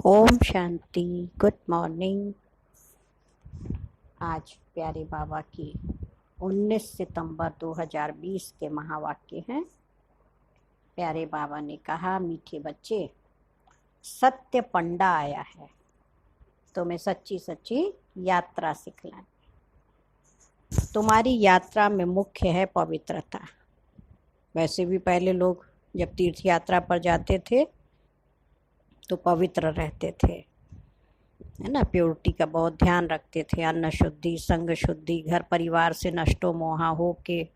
Om Shanti. Good morning. आज प्यारे बाबा की 19 सितंबर 2020 के महावाक्य हैं। प्यारे बाबा ने कहा, मीठे बच्चे, सत्य पंडा आया है, तुम्हें सच्ची सच्ची यात्रा सिखलाने। तुम्हारी यात्रा में मुख्य है पवित्रता। वैसे भी पहले लोग जब तीर्थ यात्रा पर जाते थे तो पवित्र रहते थे, है ना। प्योरिटी का बहुत ध्यान रखते थे। अन्न शुद्धि, संग शुद्धि, घर परिवार से नष्टो मोहा हो के,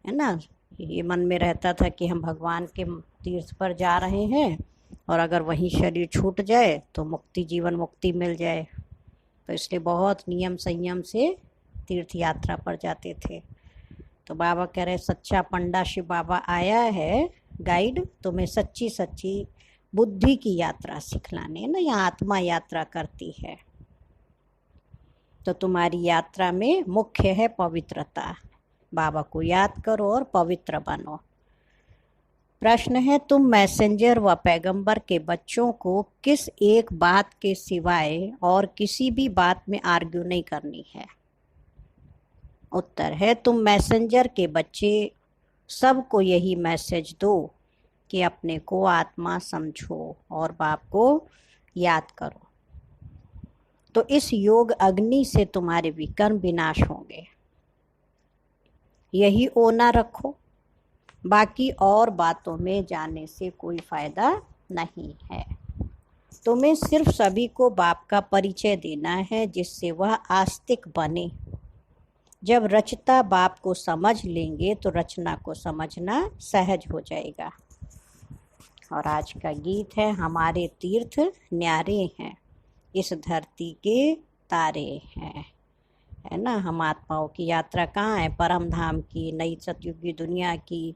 है ना। ये मन में रहता था कि हम भगवान के तीर्थ पर जा रहे हैं और अगर वहीं शरीर छूट जाए तो मुक्ति, जीवन मुक्ति मिल जाए। तो इसलिए बहुत नियम संयम से तीर्थ यात्रा पर जाते थे। तो बाबा कह रहे, सच्चा पंडा शिव बाबा आया है गाइड, तुम्हें सच्ची सच्ची बुद्धि की यात्रा सिखलाने ना। यहाँ आत्मा यात्रा करती है। तो तुम्हारी यात्रा में मुख्य है पवित्रता। बाबा को याद करो और पवित्र बनो। प्रश्न है, तुम मैसेंजर व पैगंबर के बच्चों को किस एक बात के सिवाय और किसी भी बात में आर्ग्यू नहीं करनी है? उत्तर है, तुम मैसेंजर के बच्चे सबको यही मैसेज दो कि अपने को आत्मा समझो और बाप को याद करो। तो इस योग अग्नि से तुम्हारे विकर्म विनाश होंगे। यही ओना रखो, बाकी और बातों में जाने से कोई फायदा नहीं है। तुम्हें सिर्फ सभी को बाप का परिचय देना है, जिससे वह आस्तिक बने। जब रचता बाप को समझ लेंगे तो रचना को समझना सहज हो जाएगा। और आज का गीत है, हमारे तीर्थ न्यारे हैं, इस धरती के तारे हैं, है ना। हम आत्माओं की यात्रा कहाँ है? परम धाम की, नई सतयुगी दुनिया की।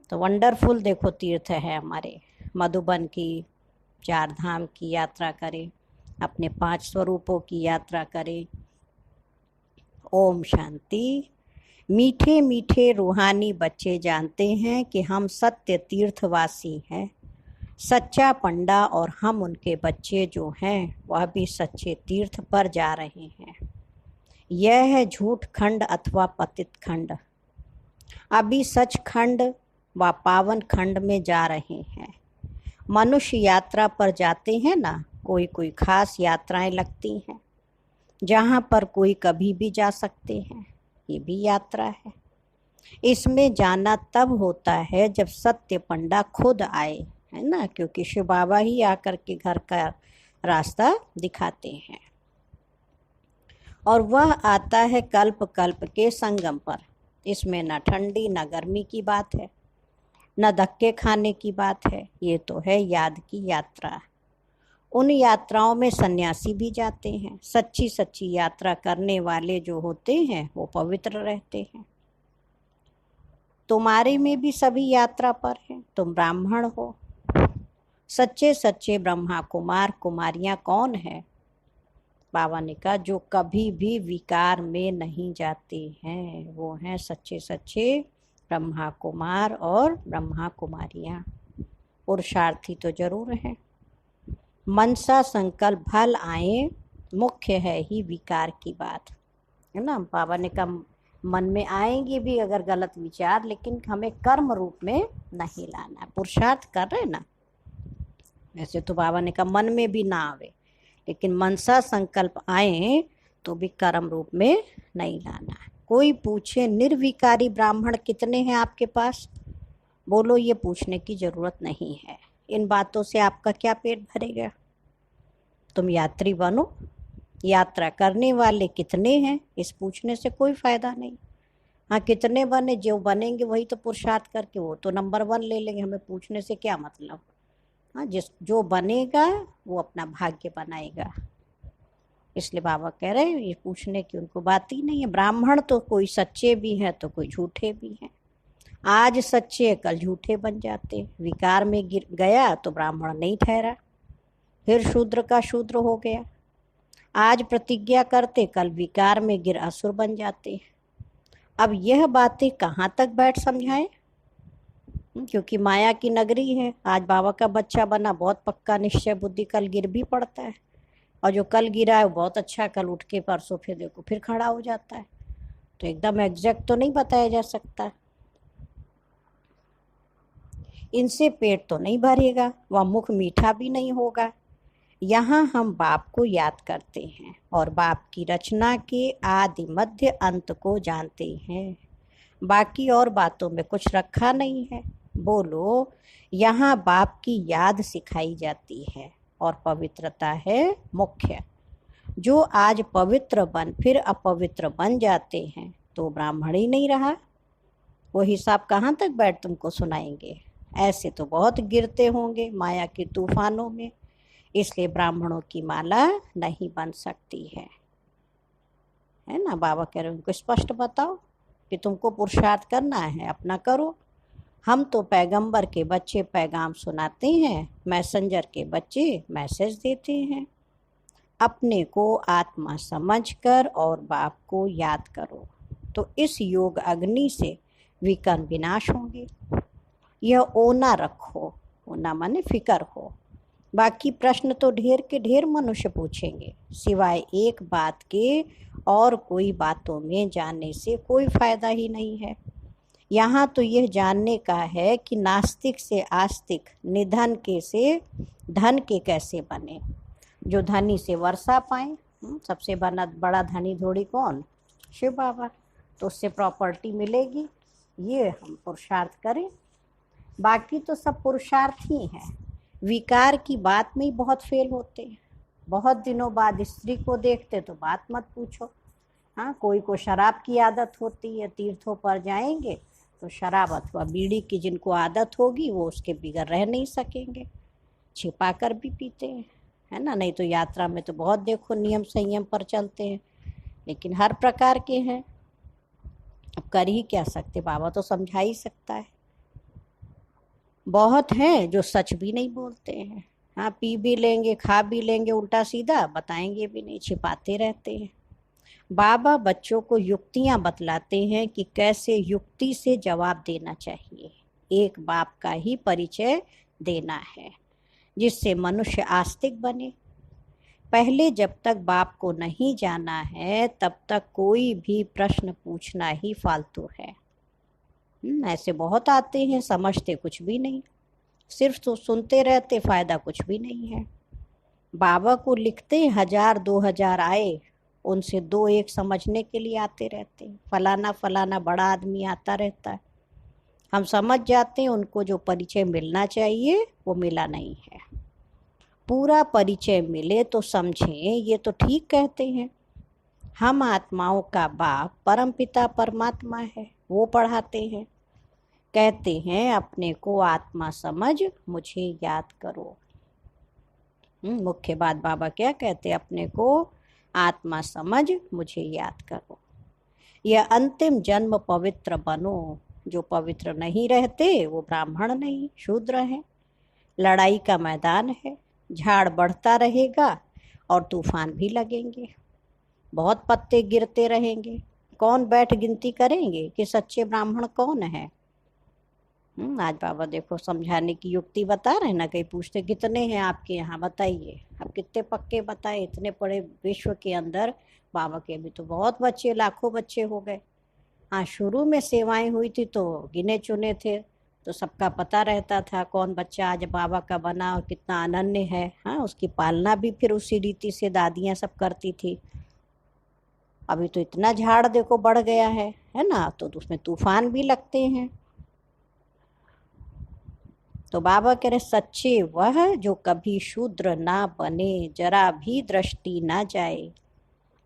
तो वंडरफुल देखो तीर्थ है हमारे। मधुबन की, चार धाम की यात्रा करें, अपने 5 स्वरूपों की यात्रा करें। ओम शांति। मीठे मीठे रूहानी बच्चे जानते हैं कि हम सत्य तीर्थवासी हैं। सच्चा पंडा और हम उनके बच्चे जो हैं वह भी सच्चे तीर्थ पर जा रहे हैं। यह है झूठ खंड अथवा पतित खंड। अभी सच खंड व पावन खंड में जा रहे हैं। मनुष्य यात्रा पर जाते हैं ना, कोई कोई खास यात्राएं लगती हैं जहाँ पर कोई कभी भी जा सकते हैं। ये भी यात्रा है। इसमें जाना तब होता है जब सत्य पंडा खुद आए, है ना, क्योंकि शिव बाबा ही आकर के घर का रास्ता दिखाते हैं। और वह आता है कल्प कल्प के संगम पर। इसमें न ठंडी न गर्मी की बात है, न धक्के खाने की बात है। ये तो है याद की यात्रा। उन यात्राओं में सन्यासी भी जाते हैं। सच्ची सच्ची यात्रा करने वाले जो होते हैं वो पवित्र रहते हैं। तुम्हारे में भी सभी यात्रा पर हैं। तुम ब्राह्मण हो। सच्चे सच्चे ब्रह्मा कुमार कुमारियां कौन है? बाबा ने कहा, जो कभी भी विकार में नहीं जाते हैं वो हैं सच्चे सच्चे ब्रह्मा कुमार और ब्रह्मा कुमारियां। पुरुषार्थी तो जरूर हैं। मनसा संकल्प फल आए, मुख्य है ही विकार की बात, है ना। बाबा ने कहा, मन में आएंगे भी अगर गलत विचार, लेकिन हमें कर्म रूप में नहीं लाना। पुरुषार्थ कर रहे ना। वैसे तो बाबा ने कहा मन में भी ना आवे, लेकिन मनसा संकल्प आए तो भी कर्म रूप में नहीं लाना। कोई पूछे, निर्विकारी ब्राह्मण कितने हैं आपके पास? बोलो, ये पूछने की जरूरत नहीं है। इन बातों से आपका क्या पेट भरेगा? तुम यात्री बनो। यात्रा करने वाले कितने हैं इस पूछने से कोई फायदा नहीं। हाँ, कितने बने, जो बनेंगे वही तो पुरुषार्थ करके वो तो नंबर 1 ले लेंगे। हमें पूछने से क्या मतलब? हाँ, जो बनेगा वो अपना भाग्य बनाएगा। इसलिए बाबा कह रहे हैं ये पूछने की उनको बात ही नहीं है। ब्राह्मण तो कोई सच्चे भी हैं तो कोई झूठे भी हैं। आज सच्चे कल झूठे बन जाते। विकार में गिर गया तो ब्राह्मण नहीं ठहरा, फिर शूद्र का शूद्र हो गया। आज प्रतिज्ञा करते, कल विकार में गिर असुर बन जाते। अब यह बातें कहाँ तक बैठ समझाएं? क्योंकि माया की नगरी है। आज बाबा का बच्चा बना, बहुत पक्का निश्चय बुद्धि, कल गिर भी पड़ता है। और जो कल गिरा है वो बहुत अच्छा, कल उठ के परसों फिर देखो फिर खड़ा हो जाता है। तो एकदम एग्जैक्ट तो नहीं बताया जा सकता। इनसे पेट तो नहीं भरेगा, वह मुख मीठा भी नहीं होगा। यहाँ हम बाप को याद करते हैं और बाप की रचना के आदि मध्य अंत को जानते हैं। बाकी और बातों में कुछ रखा नहीं है। बोलो, यहाँ बाप की याद सिखाई जाती है और पवित्रता है मुख्य। जो आज पवित्र बन फिर अपवित्र बन जाते हैं तो ब्राह्मण ही नहीं रहा। वो हिसाब कहाँ तक बैठ तुमको सुनाएंगे। ऐसे तो बहुत गिरते होंगे माया के तूफानों में। इसलिए ब्राह्मणों की माला नहीं बन सकती है ना। बाबा कह रहे उनको स्पष्ट बताओ कि तुमको पुरुषार्थ करना है, अपना करो। हम तो पैगंबर के बच्चे पैगाम सुनाते हैं, मैसेंजर के बच्चे मैसेज देते हैं। अपने को आत्मा समझकर और बाप को याद करो तो इस योग अग्नि से विकर्म विनाश होंगे। यह ओना रखो, ओना माने फिकर हो। बाकी प्रश्न तो ढेर के ढेर मनुष्य पूछेंगे, सिवाय एक बात के और कोई बातों में जानने से कोई फायदा ही नहीं है। यहाँ तो यह जानने का है कि नास्तिक से आस्तिक, निधन के से धन के कैसे बने। जो धनी से वर्षा पाए। सबसे बड़ा धनी थोड़ी कौन, शिव बाबा। तो उससे प्रॉपर्टी मिलेगी, ये हम पुरुषार्थ करें। बाकी तो सब पुरुषार्थ ही है। विकार की बात में ही बहुत फेल होते हैं। बहुत दिनों बाद स्त्री को देखते तो बात मत पूछो। हाँ, कोई को शराब की आदत होती है, तीर्थों पर जाएंगे तो शराब अथवा बीड़ी की जिनको आदत होगी वो उसके बिगड़ रह नहीं सकेंगे, छिपा कर भी पीते हैं, है ना। नहीं तो यात्रा में तो बहुत देखो नियम संयम पर चलते हैं, लेकिन हर प्रकार के हैं। अब कर ही क्या सकते, बाबा तो समझा ही सकता है। बहुत हैं जो सच भी नहीं बोलते हैं। हाँ, पी भी लेंगे, खा भी लेंगे, उल्टा सीधा बताएंगे भी नहीं, छिपाते रहते हैं। बाबा बच्चों को युक्तियां बतलाते हैं कि कैसे युक्ति से जवाब देना चाहिए। एक बाप का ही परिचय देना है जिससे मनुष्य आस्तिक बने। पहले जब तक बाप को नहीं जाना है तब तक कोई भी प्रश्न पूछना ही फालतू है। ऐसे बहुत आते हैं, समझते कुछ भी नहीं, सिर्फ तो सुनते रहते, फायदा कुछ भी नहीं है। बाबा को लिखते 1000-2000 आए, उनसे 2-1 समझने के लिए आते रहते हैं। फलाना फलाना बड़ा आदमी आता रहता है, हम समझ जाते हैं उनको जो परिचय मिलना चाहिए वो मिला नहीं है। पूरा परिचय मिले तो समझें ये तो ठीक कहते हैं। हम आत्माओं का बाप परमपिता परमात्मा है, वो पढ़ाते हैं। कहते हैं अपने को आत्मा समझ मुझे याद करो। मुख्य बात बाबा क्या कहते, अपने को आत्मा समझ मुझे याद करो। यह अंतिम जन्म पवित्र बनो। जो पवित्र नहीं रहते वो ब्राह्मण नहीं, शूद्र है। लड़ाई का मैदान है, झाड़ बढ़ता रहेगा और तूफान भी लगेंगे, बहुत पत्ते गिरते रहेंगे। कौन बैठ गिनती करेंगे कि सच्चे ब्राह्मण कौन है। आज बाबा देखो समझाने की युक्ति बता रहे ना। कहीं पूछते कितने हैं आपके यहाँ, बताइए। अब कितने पक्के बताए, इतने बड़े विश्व के अंदर बाबा के भी तो बहुत बच्चे, लाखों बच्चे हो गए। हाँ, शुरू में सेवाएं हुई थी तो गिने चुने थे, तो सबका पता रहता था कौन बच्चा आज बाबा का बना और कितना अनन्य है। हाँ, उसकी पालना भी फिर उसी रीति से दादियाँ सब करती थी। अभी तो इतना झाड़ देखो बढ़ गया है ना, तो उसमें तूफान भी लगते हैं। तो बाबा कह रहे सच्चे वह जो कभी शूद्र ना बने, जरा भी दृष्टि ना जाए।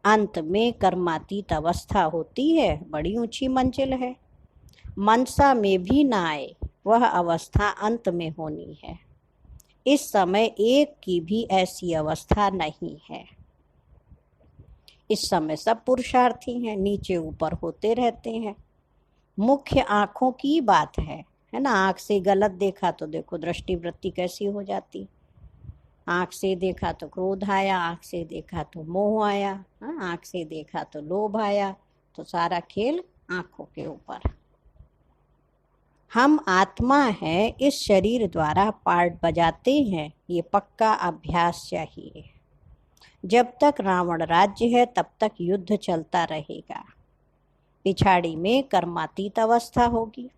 अंत में कर्मातीत अवस्था होती है, बड़ी ऊंची मंजिल है। मनसा में भी ना आए, वह अवस्था अंत में होनी है। इस समय एक की भी ऐसी अवस्था नहीं है। इस समय सब पुरुषार्थी हैं, नीचे ऊपर होते रहते हैं। मुख्य आँखों की बात है ना। आँख से गलत देखा तो देखो दृष्टि वृत्ति कैसी हो जाती। आँख से देखा तो क्रोध आया, आँख से देखा तो मोह आया, आँख से देखा तो लोभ आया। तो सारा खेल आँखों के ऊपर। हम आत्मा हैं, इस शरीर द्वारा पार्ट बजाते हैं, ये पक्का अभ्यास चाहिए। जब तक रावण राज्य है तब तक युद्ध चलता रहेगा। पिछाड़ी में कर्मातीत अवस्था होगी।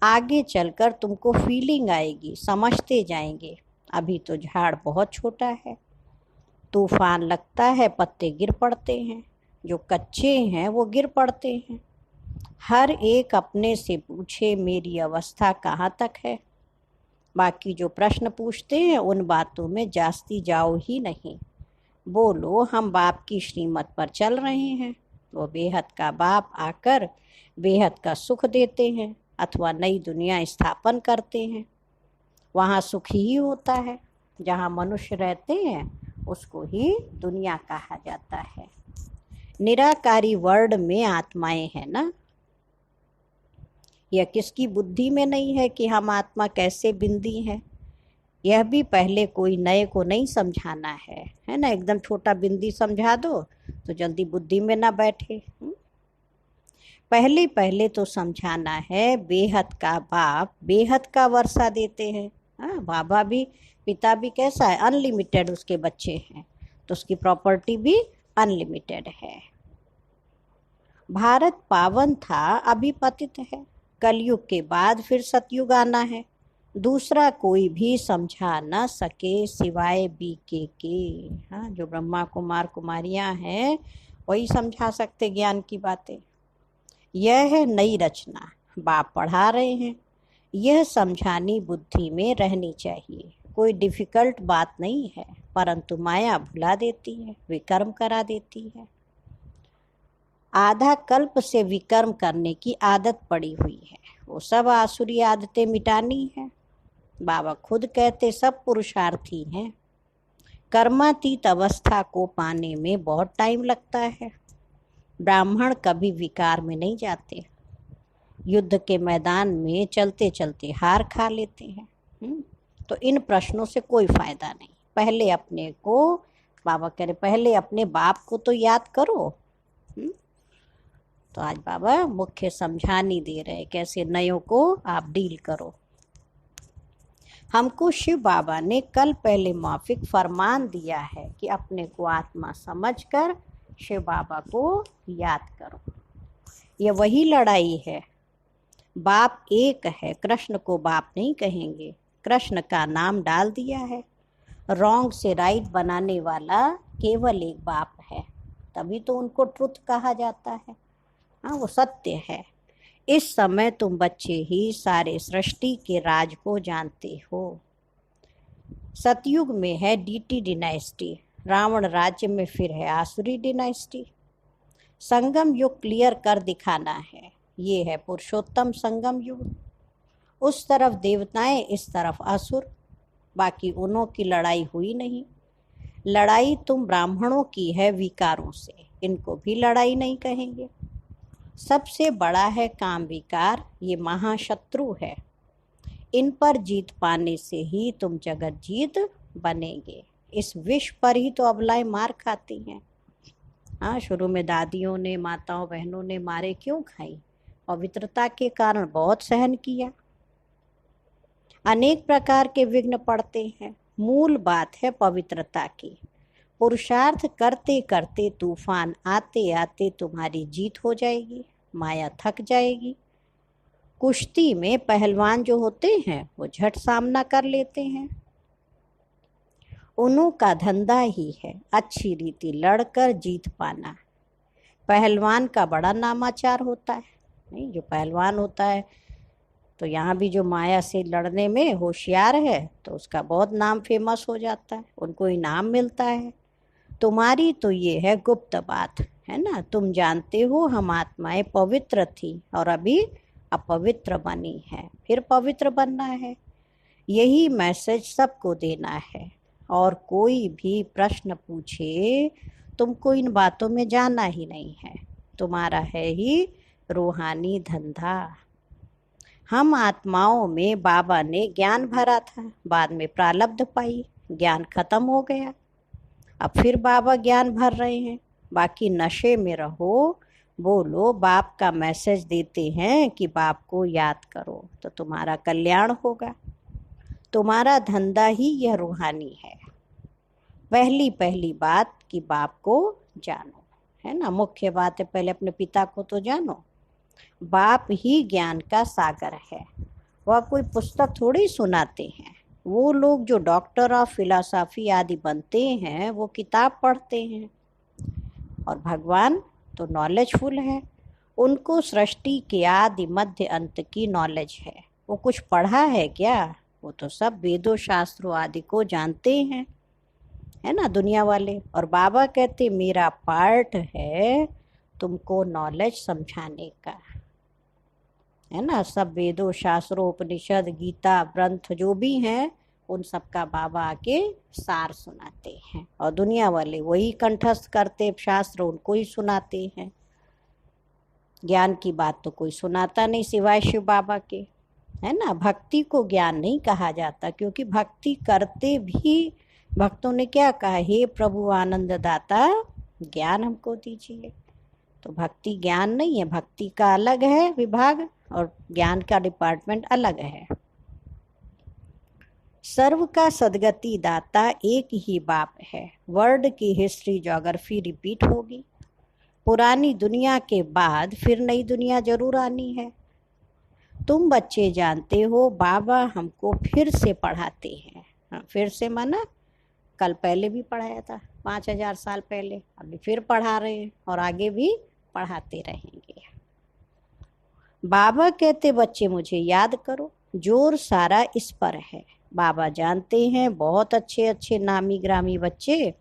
आगे चलकर तुमको फीलिंग आएगी, समझते जाएंगे। अभी तो झाड़ बहुत छोटा है, तूफान लगता है, पत्ते गिर पड़ते हैं, जो कच्चे हैं वो गिर पड़ते हैं। हर एक अपने से पूछे मेरी अवस्था कहाँ तक है। बाकी जो प्रश्न पूछते हैं उन बातों में जास्ती जाओ ही नहीं। बोलो हम बाप की श्रीमत पर चल रहे हैं, वो बेहद का बाप आकर बेहद का सुख देते हैं अथवा नई दुनिया स्थापन करते हैं। वहाँ सुख ही होता है। जहाँ मनुष्य रहते हैं उसको ही दुनिया कहा जाता है। निराकारी वर्ड में आत्माएं हैं ना। यह किसकी बुद्धि में नहीं है कि हम आत्मा कैसे बिंदी हैं। यह भी पहले कोई नए को नहीं समझाना है ना। एकदम छोटा बिंदी समझा दो तो जल्दी बुद्धि में ना बैठे। पहले पहले तो समझाना है बेहद का बाप बेहद का वर्षा देते हैं। हाँ, बाबा भी पिता भी कैसा है, अनलिमिटेड उसके बच्चे हैं, तो उसकी प्रॉपर्टी भी अनलिमिटेड है। भारत पावन था, अभी पतित है। कलयुग के बाद फिर सतयुग आना है। दूसरा कोई भी समझा न सके सिवाय बीके के। हाँ, जो ब्रह्मा कुमार कुमारियां हैं वही समझा सकते ज्ञान की बातें। यह है नई रचना, बाप पढ़ा रहे हैं। यह समझानी बुद्धि में रहनी चाहिए। कोई डिफिकल्ट बात नहीं है, परंतु माया भुला देती है, विकर्म करा देती है। आधा कल्प से विकर्म करने की आदत पड़ी हुई है। वो सब आसुरी आदतें मिटानी है। बाबा खुद कहते सब पुरुषार्थी हैं। कर्मातीत अवस्था को पाने में बहुत टाइम लगता है। ब्राह्मण कभी विकार में नहीं जाते। युद्ध के मैदान में चलते चलते हार खा लेते हैं। तो इन प्रश्नों से कोई फायदा नहीं। पहले अपने को, बाबा कह रहे पहले अपने बाप को तो याद करो। तो आज बाबा मुख्य समझानी दे रहे कैसे नयों को आप डील करो। हमको शिव बाबा ने कल पहले माफिक फरमान दिया है कि अपने को आत्मा समझकर शिव बाबा को याद करो। ये वही लड़ाई है। बाप एक है, कृष्ण को बाप नहीं कहेंगे। कृष्ण का नाम डाल दिया है। रॉन्ग से राइट बनाने वाला केवल एक बाप है, तभी तो उनको ट्रुथ कहा जाता है। हाँ, वो सत्य है। इस समय तुम बच्चे ही सारे सृष्टि के राज को जानते हो। सतयुग में है डीटी डिनाइस्टी, रावण राज्य में फिर है आसुरी डिनाइस्टी। संगम युग क्लियर कर दिखाना है। ये है पुरुषोत्तम संगम युग। उस तरफ देवताएं, इस तरफ असुर। बाकी उन्हों की लड़ाई हुई नहीं। लड़ाई तुम ब्राह्मणों की है विकारों से, इनको भी लड़ाई नहीं कहेंगे। सबसे बड़ा है काम विकार, ये महाशत्रु है। इन पर जीत पाने से ही तुम जगत जीत बनेंगे। इस विष पर ही तो अबलाएं मार खाती हैं। हाँ, शुरू में दादियों ने, माताओं बहनों ने मारे क्यों खाई? पवित्रता के कारण बहुत सहन किया। अनेक प्रकार के विघ्न पड़ते हैं, मूल बात है पवित्रता की। पुरुषार्थ करते करते तूफान आते आते तुम्हारी जीत हो जाएगी, माया थक जाएगी। कुश्ती में पहलवान जो होते हैं वो झट सामना कर लेते हैं। उन्हों का धंधा ही है अच्छी रीति लड़कर जीत पाना। पहलवान का बड़ा नामाचार होता है। नहीं, जो पहलवान होता है तो यहाँ भी जो माया से लड़ने में होशियार है तो उसका बहुत नाम फेमस हो जाता है, उनको इनाम मिलता है। तुम्हारी तो ये है गुप्त बात, है ना। तुम जानते हो हम आत्माएं पवित्र थी और अभी अपवित्र बनी है, फिर पवित्र बनना है। यही मैसेज सबको देना है। और कोई भी प्रश्न पूछे, तुमको इन बातों में जाना ही नहीं है। तुम्हारा है ही रूहानी धंधा। हम आत्माओं में बाबा ने ज्ञान भरा था, बाद में प्रारब्ध पाई, ज्ञान खत्म हो गया। अब फिर बाबा ज्ञान भर रहे हैं। बाकी नशे में रहो, बोलो बाप का मैसेज देते हैं कि बाप को याद करो तो तुम्हारा कल्याण होगा। तुम्हारा धंधा ही यह रूहानी है। पहली पहली बात कि बाप को जानो, है ना। मुख्य बात है पहले अपने पिता को तो जानो। बाप ही ज्ञान का सागर है। वह कोई पुस्तक थोड़ी सुनाते हैं। वो लोग जो डॉक्टर ऑफ फिलॉसफी आदि बनते हैं वो किताब पढ़ते हैं, और भगवान तो नॉलेजफुल है। उनको सृष्टि के आदि मध्य अंत की नॉलेज है। वो कुछ पढ़ा है क्या? वो तो सब वेदों शास्त्रों आदि को जानते हैं, है ना, दुनिया वाले। और बाबा कहते मेरा पार्ट है तुमको नॉलेज समझाने का, है ना। सब वेदों शास्त्रों उपनिषद गीता ग्रंथ जो भी हैं उन सब का बाबा आके सार सुनाते हैं, और दुनिया वाले वही कंठस्थ करते शास्त्र उनको ही सुनाते हैं। ज्ञान की बात तो कोई सुनाता नहीं सिवाय शिव बाबा के, है ना। भक्ति को ज्ञान नहीं कहा जाता, क्योंकि भक्ति करते भी भक्तों ने क्या कहा, हे प्रभु आनंद दाता ज्ञान हमको दीजिए। तो भक्ति ज्ञान नहीं है, भक्ति का अलग है विभाग और ज्ञान का डिपार्टमेंट अलग है। सर्व का सदगति दाता एक ही बाप है। वर्ल्ड की हिस्ट्री ज्योग्राफी रिपीट होगी। पुरानी दुनिया के बाद फिर नई दुनिया जरूर आनी है। तुम बच्चे जानते हो बाबा हमको फिर से पढ़ाते हैं। हाँ, फिर से माना कल पहले भी पढ़ाया था 5000 साल पहले, अभी फिर पढ़ा रहे हैं और आगे भी पढ़ाते रहेंगे। बाबा कहते बच्चे मुझे याद करो, जोर सारा इस पर है। बाबा जानते हैं बहुत अच्छे अच्छे नामी ग्रामी बच्चे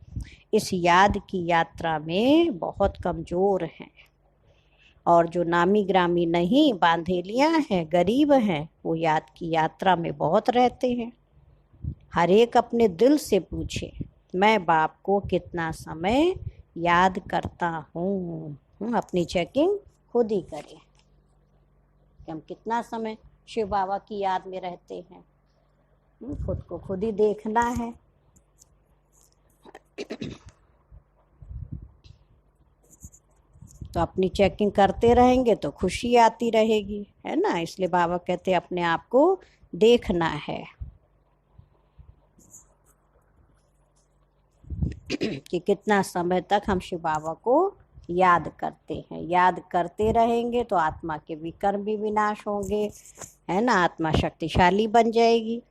इस याद की यात्रा में बहुत कमजोर हैं, और जो नामी ग्रामी नहीं बांधेलियां हैं गरीब हैं वो याद की यात्रा में बहुत रहते हैं। हर एक अपने दिल से पूछे मैं बाप को कितना समय याद करता हूँ। अपनी चेकिंग खुद ही करें कि हम कितना समय शिव बाबा की याद में रहते हैं। खुद को खुद ही देखना है। तो अपनी चेकिंग करते रहेंगे तो खुशी आती रहेगी, है ना। इसलिए बाबा कहते अपने आप को देखना है कि कितना समय तक हम शिव बाबा को याद करते हैं। याद करते रहेंगे तो आत्मा के विकर्म भी विनाश होंगे, है ना। आत्मा शक्तिशाली बन जाएगी।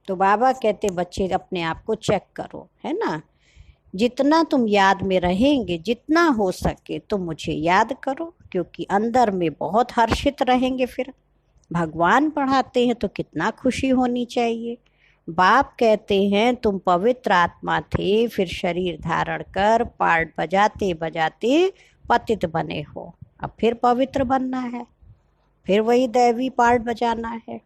तो बाबा कहते बच्चे अपने आप को चेक करो, है ना। जितना तुम याद में रहेंगे, जितना हो सके तुम मुझे याद करो, क्योंकि अंदर में बहुत हर्षित रहेंगे। फिर भगवान पढ़ाते हैं तो कितना खुशी होनी चाहिए। बाप कहते हैं तुम पवित्र आत्मा थे, फिर शरीर धारण कर पार्ट बजाते बजाते पतित बने हो। अब फिर पवित्र बनना है, फिर वही दैवी पार्ट बजाना है।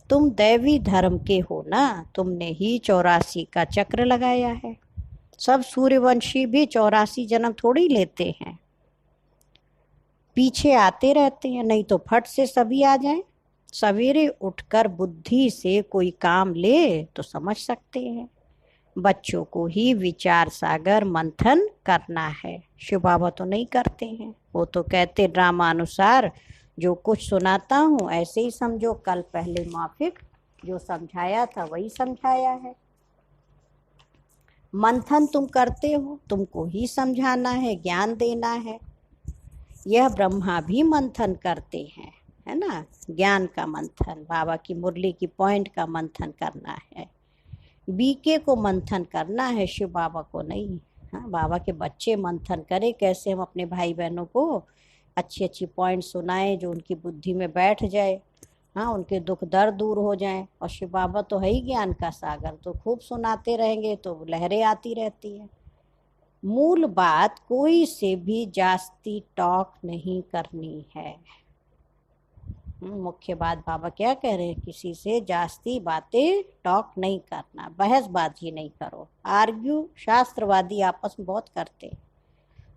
तुम दैवी धर्म के हो ना, तुमने ही 84 का चक्र लगाया है। सब सूर्यवंशी भी 84 जन्म थोड़ी लेते हैं, पीछे आते रहते हैं, नहीं तो फट से सभी आ जाएं। सवेरे उठकर बुद्धि से कोई काम ले तो समझ सकते हैं। बच्चों को ही विचार सागर मंथन करना है। शिव बाबा तो नहीं करते हैं, वो तो कहते ड्रामा अनुसार जो कुछ सुनाता हूँ ऐसे ही समझो, कल पहले माफिक जो समझाया था वही समझाया है। मंथन तुम करते हो, तुमको ही समझाना है, ज्ञान देना है। यह ब्रह्मा भी मंथन करते हैं, है ना। ज्ञान का मंथन, बाबा की मुरली की पॉइंट का मंथन करना है। बीके को मंथन करना है, शिव बाबा को नहीं। हाँ, बाबा के बच्चे मंथन करें कैसे हम अपने भाई बहनों को अच्छी अच्छी पॉइंट सुनाएं जो उनकी बुद्धि में बैठ जाए, हाँ, उनके दुख दर्द दूर हो जाएं। और शिव बाबा तो है ही ज्ञान का सागर, तो खूब सुनाते रहेंगे तो लहरें आती रहती हैं। मूल बात कोई से भी जास्ती टॉक नहीं करनी है। मुख्य बात बाबा क्या कह रहे हैं, किसी से जास्ती बातें टॉक नहीं करना, बहसबाजी नहीं करो। आर्ग्यू शास्त्रवादी आपस में बहुत करते,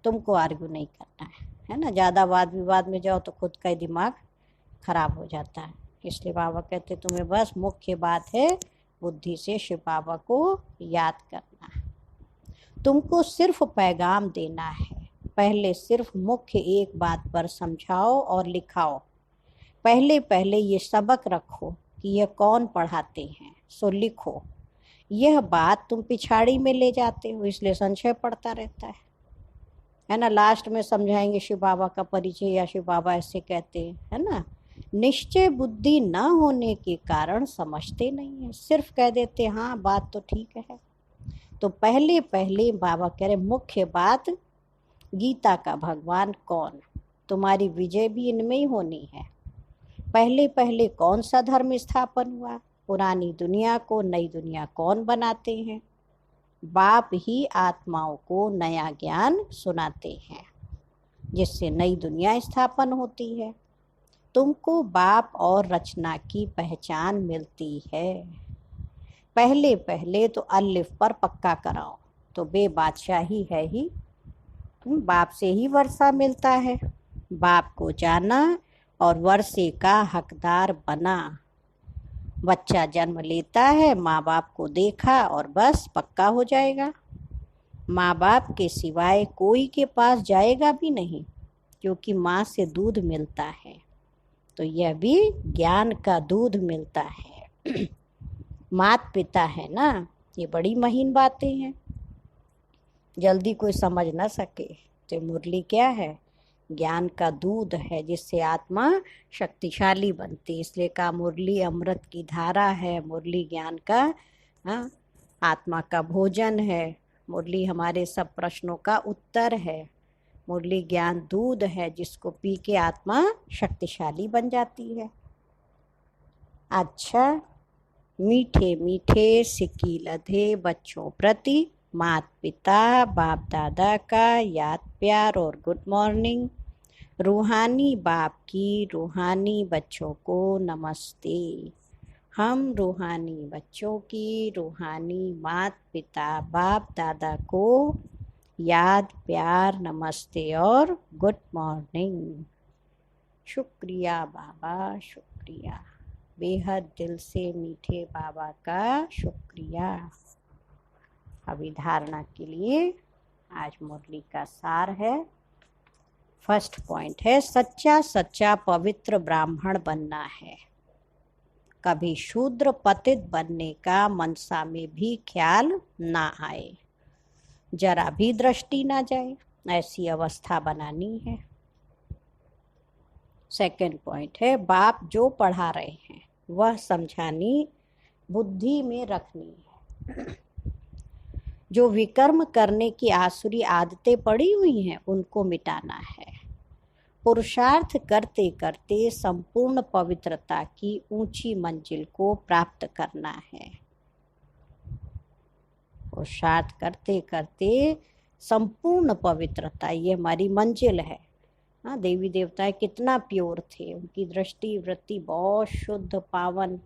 तुमको आर्ग्यू नहीं करना है ना। ज़्यादा वाद विवाद में जाओ तो खुद का ही दिमाग खराब हो जाता है। इसलिए बाबा कहते तुम्हें बस मुख्य बात है बुद्धि से शिव बाबा को याद करना। तुमको सिर्फ पैगाम देना है। पहले सिर्फ मुख्य एक बात पर समझाओ और लिखाओ। पहले पहले ये सबक रखो कि यह कौन पढ़ाते हैं, सो लिखो। यह बात तुम पिछाड़ी में ले जाते हो, इसलिए संशय पड़ता रहता है ना। लास्ट में समझाएंगे शिव बाबा का परिचय या शिव बाबा ऐसे कहते हैं, है ना। निश्चय बुद्धि न होने के कारण समझते नहीं है, सिर्फ कह देते हाँ बात तो ठीक है। तो पहले पहले बाबा कह रहे मुख्य बात गीता का भगवान कौन, तुम्हारी विजय भी इनमें ही होनी है। पहले पहले कौन सा धर्म स्थापन हुआ, पुरानी दुनिया को नई दुनिया कौन बनाते हैं, बाप ही आत्माओं को नया ज्ञान सुनाते हैं जिससे नई दुनिया स्थापन होती है। तुमको बाप और रचना की पहचान मिलती है। पहले पहले तो अलिफ पर पक्का कराओ, तो बे बादशाही है ही, बाप से ही वर्षा मिलता है। बाप को जाना और वर्षे का हकदार बना। बच्चा जन्म लेता है, माँ बाप को देखा और बस पक्का हो जाएगा। माँ बाप के सिवाय कोई के पास जाएगा भी नहीं, क्योंकि माँ से दूध मिलता है। तो यह भी ज्ञान का दूध मिलता है। मात पिता है ना, ये बड़ी महीन बातें हैं, जल्दी कोई समझ ना सके। तो मुरली क्या है, ज्ञान का दूध है जिससे आत्मा शक्तिशाली बनती। इसलिए कहा मुरली अमृत की धारा है, मुरली ज्ञान का आत्मा का भोजन है, मुरली हमारे सब प्रश्नों का उत्तर है, मुरली ज्ञान दूध है जिसको पी के आत्मा शक्तिशाली बन जाती है। अच्छा, मीठे मीठे सिक्की लधे बच्चों प्रति माता पिता बाप दादा का याद प्यार और गुड मॉर्निंग। रूहानी बाप की रूहानी बच्चों को नमस्ते। हम रूहानी बच्चों की रूहानी माता पिता बाप दादा को याद प्यार नमस्ते और गुड मॉर्निंग। शुक्रिया बाबा, शुक्रिया, बेहद दिल से मीठे बाबा का शुक्रिया। अभी धारणा के लिए आज मुरली का सार है। फर्स्ट पॉइंट है, सच्चा सच्चा पवित्र ब्राह्मण बनना है। कभी शूद्र पतित बनने का मनसा में भी ख्याल ना आए, जरा भी दृष्टि ना जाए, ऐसी अवस्था बनानी है। सेकंड पॉइंट है, बाप जो पढ़ा रहे हैं वह समझानी बुद्धि में रखनी है। जो विकर्म करने की आसुरी आदतें पड़ी हुई हैं उनको मिटाना है। पुरुषार्थ करते करते संपूर्ण पवित्रता की ऊंची मंजिल को प्राप्त करना है। पुरुषार्थ करते करते संपूर्ण पवित्रता, ये हमारी मंजिल है। हाँ, देवी देवता कितना प्योर थे, उनकी दृष्टि वृत्ति बहुत शुद्ध पावन।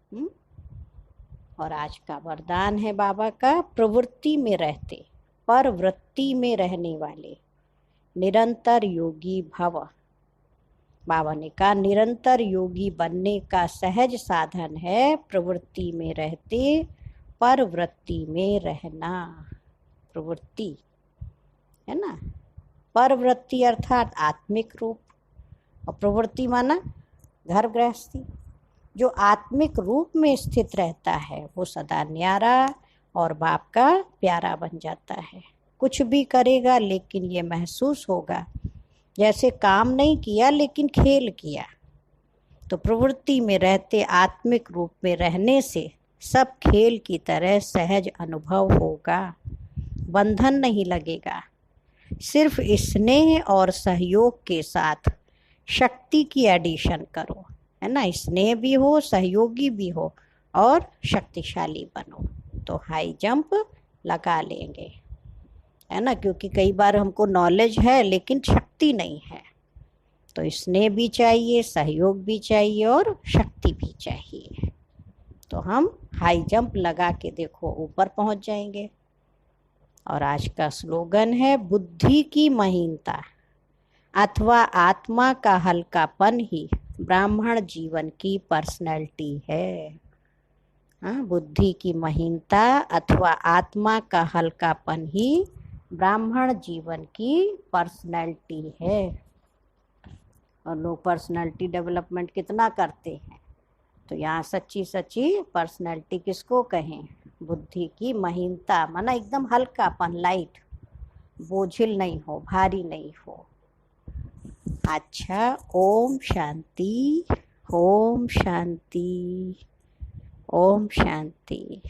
और आज का वरदान है बाबा का, प्रवृत्ति में रहते पर वृत्ति में रहने वाले निरंतर योगी भव। बाबा ने कहा निरंतर योगी बनने का सहज साधन है प्रवृत्ति में रहते पर वृत्ति में रहना। प्रवृत्ति है ना, परवृत्ति अर्थात आत्मिक रूप, और प्रवृत्ति माना घर गृहस्थी। जो आत्मिक रूप में स्थित रहता है वो सदा न्यारा और बाप का प्यारा बन जाता है। कुछ भी करेगा लेकिन ये महसूस होगा जैसे काम नहीं किया लेकिन खेल किया। तो प्रवृत्ति में रहते आत्मिक रूप में रहने से सब खेल की तरह सहज अनुभव होगा, बंधन नहीं लगेगा। सिर्फ स्नेह और सहयोग के साथ शक्ति की एडिशन करो, है ना। स्नेह भी हो, सहयोगी भी हो और शक्तिशाली बनो, तो हाई जंप लगा लेंगे, है ना। क्योंकि कई बार हमको नॉलेज है लेकिन शक्ति नहीं है, तो स्नेह भी चाहिए, सहयोग भी चाहिए और शक्ति भी चाहिए। तो हम हाई जंप लगा के देखो ऊपर पहुंच जाएंगे। और आज का स्लोगन है, बुद्धि की महीनता अथवा आत्मा का हल्कापन ही ब्राह्मण जीवन की पर्सनैलिटी है। हाँ, बुद्धि की महीनता अथवा आत्मा का हल्कापन ही ब्राह्मण जीवन की पर्सनैलिटी है। और लोग पर्सनैलिटी डेवलपमेंट कितना करते हैं, तो यहाँ सच्ची सच्ची पर्सनैलिटी किसको कहें? बुद्धि की महीनता, माना एकदम हल्कापन, लाइट, बोझिल नहीं हो, भारी नहीं हो। अच्छा, ओम शांति, ओम शांति, ओम शांति।